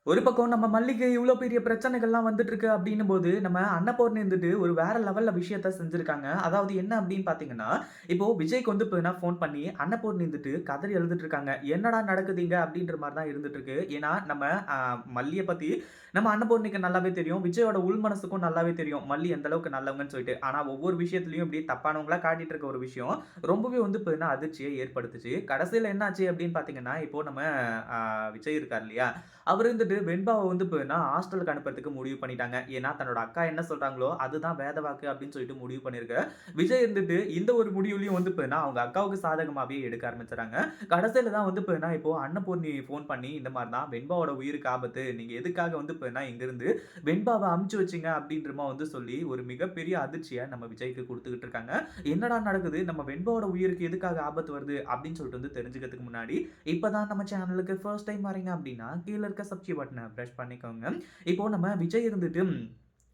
ஒரு பக்கம் நம்ம மல்லிகை இவ்ளோ பெரிய பிரச்சனைகள்லாம் வந்துட்டு இருக்கு அப்டின்னும்போது, நம்ம அன்னபூர்ணி இருந்துட்டு ஒரு வேற லெவல்ல விஷயத்த செஞ்சிருக்காங்க. அதாவது என்ன அப்டின்னு பார்த்தீங்கன்னா, இப்போ விஜய்க்கு வந்து இப்ப நான் ஃபோன் பண்ணி அன்னபூர்ணி இருந்துட்டு கதறி அழுதுட்டு இருக்காங்க. என்னடா நடக்குது இங்க அப்டின்ற மாரி தான் இருந்துட்டு இருக்கு. ஏன்னா, நம்ம அ மல்லிய பத்தி நம்ம அன்னபூர்ணிக்கு நல்லாவே தெரியும். விஜயோட உள் மனசுக்கும் நல்லாவே தெரியும். மல்லி எந்த அளவுக்கு நல்லவங்கன்னு சொல்லிட்டு. ஆனா, ஒவ்வொரு விஷயத்திலயும் இப்டி தப்பானவங்களா காட்டிட்டு இருக்க ஒரு விஷயம், ரொம்பவே வந்து இப்ப அதிர்ச்சிய ஏற்படுத்துச்சு. கடைசில என்ன ஆச்சு அப்டின்னு பார்த்தீங்கன்னா, இப்போ நம்ம அ விஜய் இருக்கார் இல்லையா? அவரு வந்துட்டு வெண்பாவ வந்து இப்ப ஹாஸ்டலுக்கு அனுப்புறதுக்கு முடிவு பண்ணிட்டாங்க. ஏன்னா, தன்னோட அக்கா என்ன சொல்றாங்களோ, அதுதான் வேத வாக்கு அப்படின்னு சொல்லிட்டு முடிவு பண்ணியிருக்க. விஜய் இருந்துட்டு இந்த ஒரு முடிவுலயும் வந்து அவங்க அக்காவுக்கு சாதகமாவே எடுக்க ஆரம்பிச்சுறாங்க. கடைசில தான் வந்து இப்போ அன்னபூர்ணி ஃபோன் பண்ணி இந்த மாரி தான் வெண்பாவோட உயிருக்கு ஆபத்து. நீங்க எதுக்காக வந்து இங்கிருந்து வெண்பாவ அனுப்பிச்சு வச்சீங்க அப்படின்ற மாரி வந்து சொல்லி ஒரு மிகப்பெரிய அதிர்ச்சிய நம்ம விஜய்க்கு குடுத்துக்கிட்டு இருக்காங்க. என்னடா நடக்குது? நம்ம வெண்பாவோட உயிருக்கு எதுக்காக ஆபத்து வருது? அப்படின்னு சொல்லிட்டு வந்து தெரிஞ்சுக்கிறதுக்கு முன்னாடி, இப்ப தான் நம்ம சேனலுக்கு ஃபர்ஸ்ட் டைம் வரீங்க அப்படின்னா, கீழ இருக்க சப்ஸ்கிரைப் பட்டன பிரஸ் பண்ணிக்கோங்க. இப்போ நம்ம விஜய் இருந்துட்டு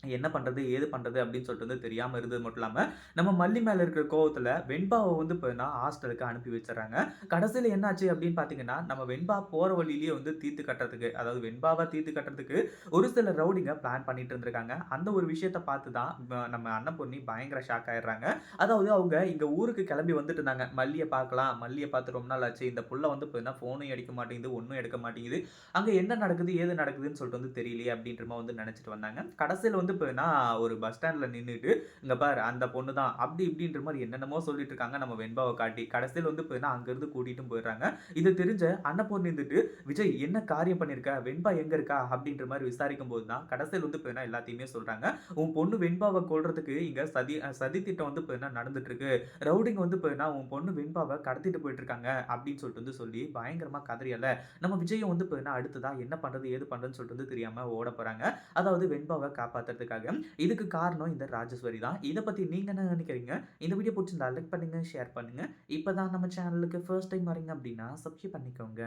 என்ன பண்றது? ஏது பண்றது? அப்படின்னு சொல்லிட்டு வந்து தெரியாம இருந்தது மட்டும் இல்லாம, நம்ம மல்லி மேல இருக்கிற கோவத்துல வெண்பாவ வந்து ஹாஸ்டலுக்கு அனுப்பி வச்சுர்றாங்க. கடைசில என்னாச்சு அப்படின்னு பார்த்தீங்கன்னா, நம்ம வெண்பா போற வழியிலேயே வந்து தீர்த்து கட்டுறதுக்கு, அதாவது வெண்பாவ தீர்த்து கட்டுறதுக்கு ஒரு சில ரவுடிங்க பிளான் பண்ணிட்டு இருந்திருக்காங்க. அந்த ஒரு விஷயத்த பார்த்து தான் நம்ம அன்னபூர்ணி பயங்கர ஷாக் ஆயிடுறாங்க. அதாவது அவங்க இங்க ஊருக்கு கிளம்பி வந்துட்டு இருந்தாங்க. மல்லிய பார்க்கலாம். மல்லிய பார்த்து ரொம்ப நாள் ஆச்சு. இந்த புள்ள வந்து ஃபோனும் எடுக்க மாட்டேங்குது, ஒண்ணும் எடுக்க மாட்டேங்குது. அங்க என்ன நடக்குது? ஏது நடக்குதுன்னு சொல்லிட்டு வந்து தெரியலையே அப்படின்ற மாரி வந்து நெனச்சுட்டு வந்தாங்க. கடைசில வந்து ஒரு பஸ் ஸ்டாண்ட்ல நின்னுட்டு, "இங்க பாரு அந்த பொண்ணு தான்." அப்படி இப்படின்ற மாரி என்னென்னமோ சொல்லிட்டு இருக்காங்க நம்ம வெண்பாவ காட்டி. கடைசில வந்து அங்கருந்து கூட்டிட்டும் போயிடுறாங்க. இது தெரிஞ்ச அன்னபூர்ணி இருந்துட்டு, "விஜய் என்ன காரியம் பண்ணியிருக்க? வெண்பா எங்க இருக்கா?" அப்படின்ற மாரி விசாரிக்கும்போது தான் கடைசில வந்து எல்லாத்தையுமே சொல்றாங்க. "உன் பொண்ணு வெண்பாவ கொல்றதுக்கு இங்க சதி திட்டம் வந்து நடந்துட்டு இருக்கு. ரவுடிங்க வந்து உன் பொண்ணு வெண்பாவ கடத்திட்டு போயிட்டு இருக்காங்க." அப்படின்னு சொல்லிட்டு வந்து சொல்லி பயங்கரமா கதறி அழ நம்ம விஜயும் வந்து அடுத்ததா என்ன பண்றது? ஏது பண்றதுன்னு சொல்லிட்டு வந்து தெரியாம ஓட போறாங்க. அதாவது வெண்பாவ காப்பாத்துறதுக்காக. இதுக்கு காரணம் இந்த ராஜேஸ்வரி தான். இத பத்தி நீங்க என்ன நினைக்கிறீங்க? இந்த வீடியோ புடிச்சிருந்தா லைக் பண்ணுங்க, ஷேர் பண்ணுங்க. இப்ப தான் நம்ம சேனலுக்கு ஃபர்ஸ்ட் டைம் வரீங்க அப்டின்னா சப்ஸ்கிரைப் பண்ணிக்கோங்க.